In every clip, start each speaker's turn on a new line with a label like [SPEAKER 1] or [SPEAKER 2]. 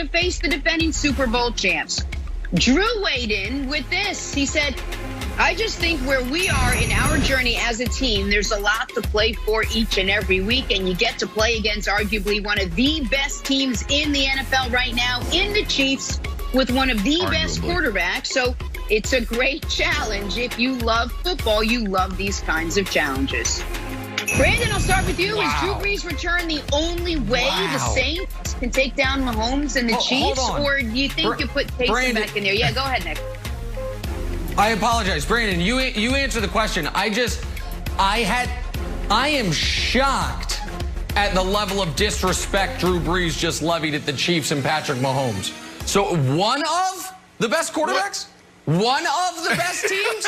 [SPEAKER 1] to face the defending Super Bowl champs. Drew weighed in with this. He said, I just think where we are in our journey as a team, there's a lot to play for each and every week, and you get to play against arguably one of the best teams in the NFL right now, in the Chiefs, with one of the best quarterbacks. So it's a great challenge. If you love football, you love these kinds of challenges. Brandon, I'll start with you. Is Drew Brees' return the only way the Saints can take down Mahomes and the Chiefs? Or do you think you put Taysom back in there? Yeah, go ahead, Nick.
[SPEAKER 2] I apologize. Brandon, you answer the question. I am shocked at the level of disrespect Drew Brees just levied at the Chiefs and Patrick Mahomes. So one of the best quarterbacks? One of the best teams?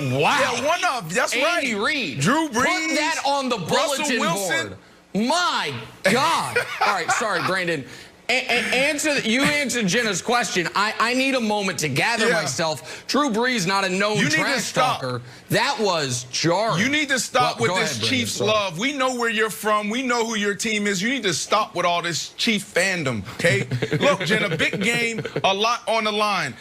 [SPEAKER 2] Wow.
[SPEAKER 3] Yeah, one of. That's right.
[SPEAKER 2] Andy Reid.
[SPEAKER 3] Drew Brees.
[SPEAKER 2] Put that on the bulletin board. My God. All right, sorry, Brandon. You answered Jenna's question. I need a moment to gather myself. Drew Brees, not a known trash talker. That was jarring.
[SPEAKER 3] You need to stop with this Chiefs love. We know where you're from. We know who your team is. You need to stop with all this Chief fandom, okay? Look, Jenna, big game, a lot on the line.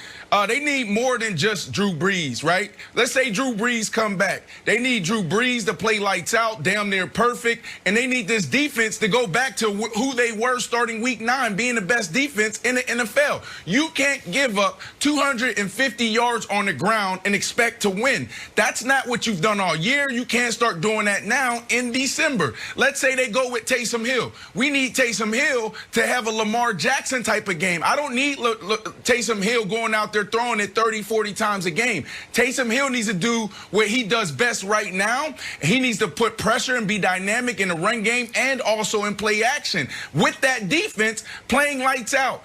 [SPEAKER 3] They need more than just Drew Brees, right? Let's say Drew Brees come back. They need Drew Brees to play lights out, damn near perfect, and they need this defense to go back to who they were starting week 9, being the best defense in the NFL. You can't give up 250 yards on the ground and expect to win. That's not what you've done all year. You can't start doing that now in December. Let's say they go with Taysom Hill. We need Taysom Hill to have a Lamar Jackson type of game. I don't need Taysom Hill going out there throwing it 30, 40 times a game. Taysom Hill needs to do what he does best right now. He needs to put pressure and be dynamic in the run game and also in play action. With that defense, playing lights out.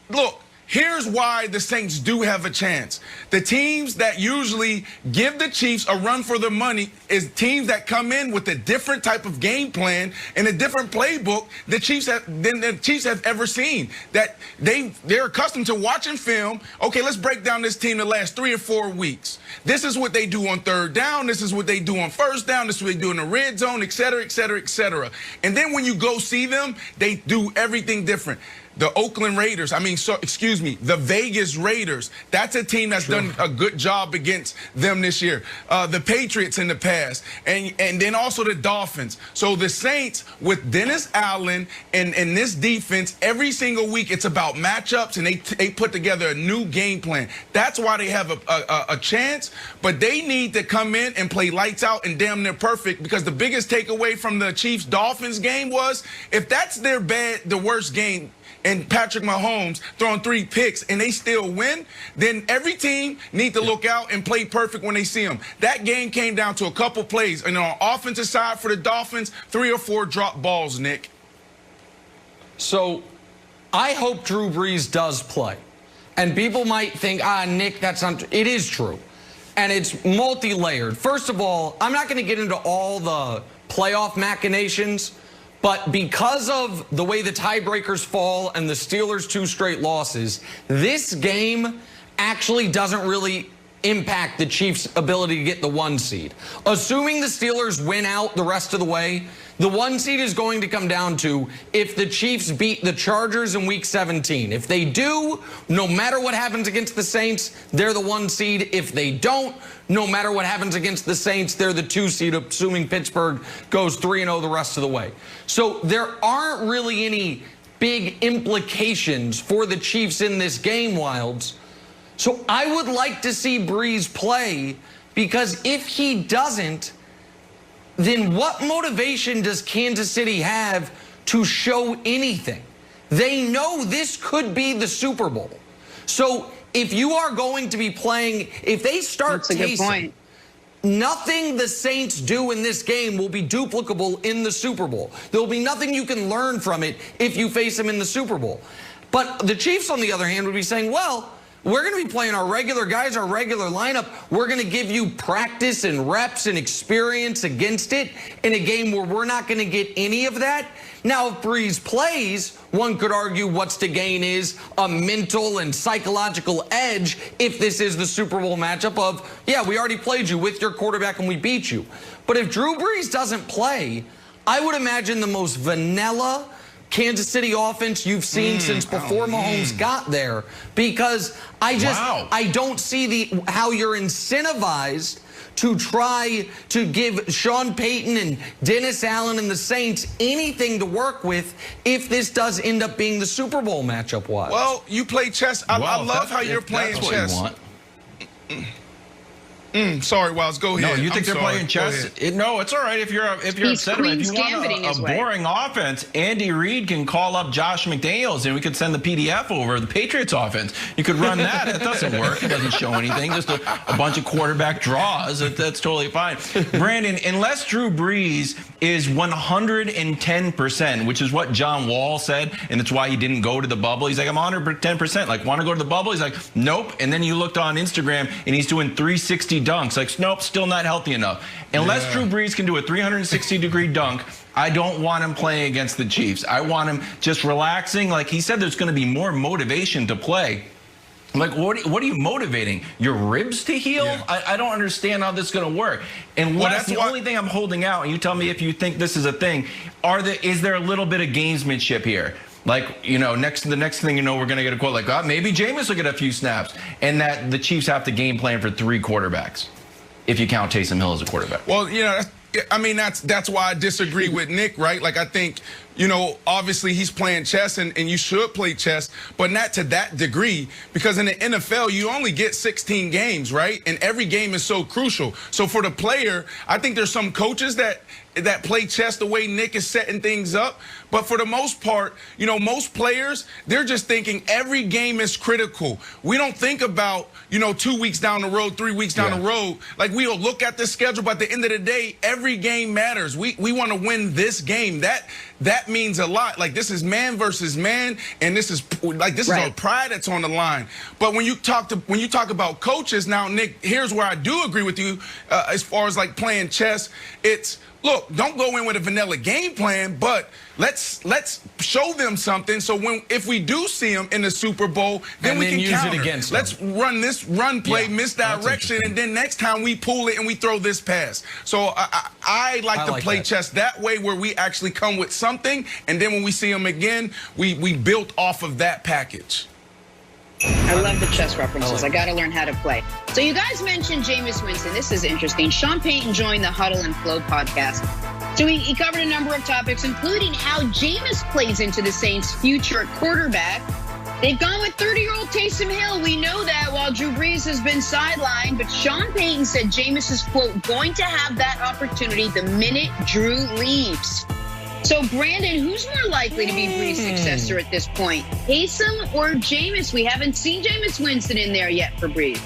[SPEAKER 3] Look, here's why the Saints do have a chance. The teams that usually give the Chiefs a run for their money is teams that come in with a different type of game plan and a different playbook than the Chiefs have ever seen. That they're accustomed to watching film. Okay, let's break down this team the last 3 or 4 weeks. This is what they do on third down. This is what they do on first down. This is what they do in the red zone, et cetera, et cetera, et cetera. And then when you go see them, they do everything different. The Oakland Raiders, the Vegas Raiders, that's a team that's done a good job against them this year. The Patriots in the past, and then also the Dolphins. So the Saints, with Dennis Allen and this defense, every single week it's about matchups, and they put together a new game plan. That's why they have a chance, but they need to come in and play lights out and damn near perfect, because the biggest takeaway from the Chiefs-Dolphins game was, if that's the worst game, and Patrick Mahomes throwing 3 picks and they still win, then every team need to look out and play perfect when they see them. That game came down to a couple plays. And on the offensive side for the Dolphins, 3 or 4 drop balls, Nick.
[SPEAKER 2] So I hope Drew Brees does play. And people might think, Nick, that's not true. It is true. And it's multi-layered. First of all, I'm not going to get into all the playoff machinations, but because of the way the tiebreakers fall and the Steelers' 2 straight losses, this game actually doesn't really impact the Chiefs' ability to get the 1 seed. Assuming the Steelers win out the rest of the way, the 1 seed is going to come down to if the Chiefs beat the Chargers in Week 17. If they do, no matter what happens against the Saints, they're the 1 seed. If they don't, no matter what happens against the Saints, they're the 2 seed, assuming Pittsburgh goes 3-0 the rest of the way. So there aren't really any big implications for the Chiefs in this game, Wilds. So I would like to see Brees play, because if he doesn't, then what motivation does Kansas City have to show anything? They know this could be the Super Bowl. So if you are going to be playing, if they start Taysom, nothing the Saints do in this game will be duplicable in the Super Bowl. There will be nothing you can learn from it if you face them in the Super Bowl. But the Chiefs, on the other hand, would be saying, well, we're going to be playing our regular guys, our regular lineup. We're going to give you practice and reps and experience against it in a game where we're not going to get any of that. Now, if Brees plays, one could argue what's to gain is a mental and psychological edge if this is the Super Bowl matchup of, yeah, we already played you with your quarterback and we beat you. But if Drew Brees doesn't play, I would imagine the most vanilla, Kansas City offense you've seen since before Mahomes got there, because I don't see how you're incentivized to try to give Sean Payton and Dennis Allen and the Saints anything to work with if this does end up being the Super Bowl matchup wise.
[SPEAKER 3] Well, you play chess. I love how you're playing chess. Sorry, Wiles, go ahead.
[SPEAKER 4] No, you think they're playing chess? No, it's all right if you're upset about it. If you want a boring offense, Andy Reid can call up Josh McDaniels and we could send the PDF over the Patriots offense. You could run that. It doesn't work. It doesn't show anything. Just a bunch of quarterback draws. That's totally fine. Brandon, unless Drew Brees is 110%, which is what John Wall said, and that's why he didn't go to the bubble. He's like, I'm 110%. Like, want to go to the bubble? He's like, nope. And then you looked on Instagram and he's doing 360 dunks. Like, nope, still not healthy enough. Unless Drew Brees can do a 360-degree dunk, I don't want him playing against the Chiefs. I want him just relaxing. Like he said, there's going to be more motivation to play. Like, what are you motivating? Your ribs to heal? Yeah. I don't understand how this is going to work. And that's the only thing I'm holding out, and you tell me if you think this is a thing, is there a little bit of gamesmanship here? Like, you know, the next thing you know, we're going to get a quote like, maybe Jameis will get a few snaps, and that the Chiefs have to game plan for 3 quarterbacks, if you count Taysom Hill as a quarterback.
[SPEAKER 3] Well, you know, I mean, that's why I disagree with Nick, right? Like, I think, you know, obviously he's playing chess, and you should play chess, but not to that degree, because in the NFL, you only get 16 games, right? And every game is so crucial. So for the player, I think there's some coaches that play chess the way Nick is setting things up. But for the most part, you know, most players, they're just thinking every game is critical. We don't think about, you know, 2 weeks down the road, 3 weeks down the road. Like, we'll look at the schedule, but at the end of the day, every game matters. We want to win this game. That means a lot. Like, this is man versus man, and this is our pride that's on the line. But when you talk about coaches, now, Nick, here's where I do agree with you as far as like playing chess. It's, look, don't go in with a vanilla game plan, but let's show them something. So if we do see them in the Super Bowl, then we can
[SPEAKER 2] use
[SPEAKER 3] counter.
[SPEAKER 2] It against them.
[SPEAKER 3] Let's run this run play, misdirection, and then next time we pull it and we throw this pass. So I like to play chess that way, where we actually come with something, and then when we see them again, we built off of that package.
[SPEAKER 1] I love the chess references. I got to learn how to play. So you guys mentioned Jameis Winston. This is interesting. Sean Payton joined the Huddle and Flow podcast. So he covered a number of topics, including how Jameis plays into the Saints' future at quarterback. They've gone with 30-year-old Taysom Hill. We know that, while Drew Brees has been sidelined. But Sean Payton said Jameis is, quote, going to have that opportunity the minute Drew leaves. So, Brandon, who's more likely to be Brees' successor at this point? Taysom or Jameis? We haven't seen Jameis Winston in there yet for Brees.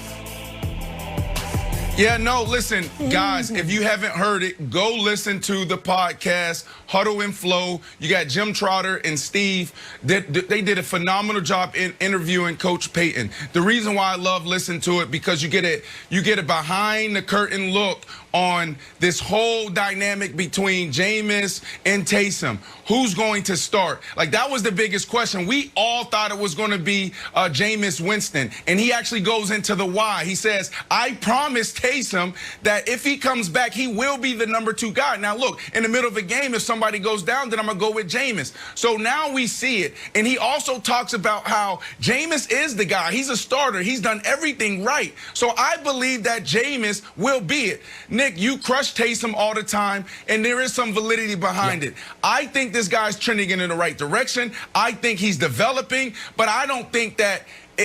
[SPEAKER 3] Yeah, no, listen, guys, if you haven't heard it, go listen to the podcast, Huddle and Flow. You got Jim Trotter and Steve. They did a phenomenal job in interviewing Coach Payton. The reason why I love listening to it, because you get a behind the curtain look on this whole dynamic between Jameis and Taysom. Who's going to start? Like, that was the biggest question. We all thought it was going to be Jameis Winston, and he actually goes into the why. He says, I promised Taysom that if he comes back, he will be the #2 guy. Now, look, in the middle of a game, if somebody goes down, then I'm going to go with Jameis. So now we see it. And he also talks about how Jameis is the guy. He's a starter. He's done everything right. So I believe that Jameis will be it. Nick, you crush Taysom all the time, and there is some validity behind it. I think this guy's trending in the right direction. I think he's developing, but I don't think that,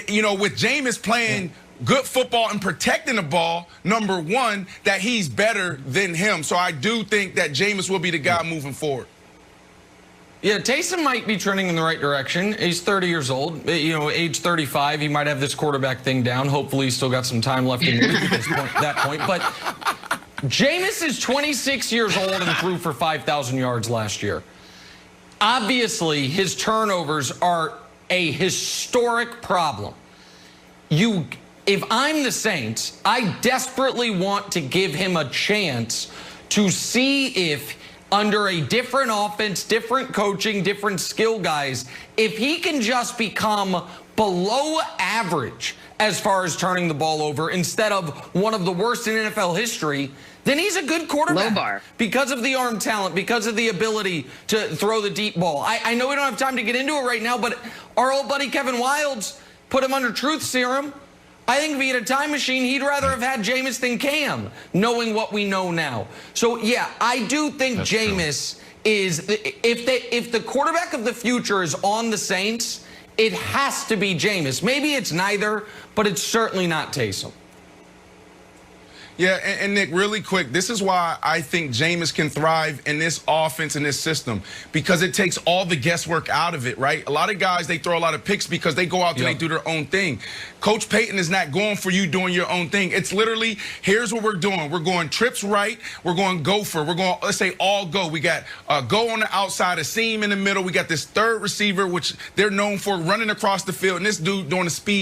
[SPEAKER 3] you know, with Jameis playing good football and protecting the ball, #1, that he's better than him. So I do think that Jameis will be the guy moving forward.
[SPEAKER 2] Yeah, Taysom might be trending in the right direction. He's 30 years old. You know, age 35, he might have this quarterback thing down. Hopefully, he's still got some time left in the league at that point. But Jameis is 26 years old and threw for 5,000 yards last year. Obviously, his turnovers are a historic problem. If I'm the Saints, I desperately want to give him a chance to see if, under a different offense, different coaching, different skill guys, if he can just become below average as far as turning the ball over instead of one of the worst in NFL history, then he's a good quarterback.
[SPEAKER 1] Low bar.
[SPEAKER 2] Because of the arm talent, because of the ability to throw the deep ball. I know we don't have time to get into it right now, but our old buddy Kevin Wildes put him under truth serum. I think if he had a time machine, he'd rather have had Jameis than Cam, knowing what we know now. So, yeah, I do think that's Jameis is, if the quarterback of the future is on the Saints, it has to be Jameis. Maybe it's neither, but it's certainly not Taysom.
[SPEAKER 3] Yeah, and Nick, really quick, this is why I think Jameis can thrive in this offense, in this system, because it takes all the guesswork out of it, right? A lot of guys, they throw a lot of picks because they go out there, they do their own thing. Coach Payton is not going for you doing your own thing. It's literally, here's what we're doing. We're going trips right. We're going gopher. We're going, let's say, all go. We got go on the outside, a seam in the middle. We got this third receiver, which they're known for running across the field, and this dude doing the speed.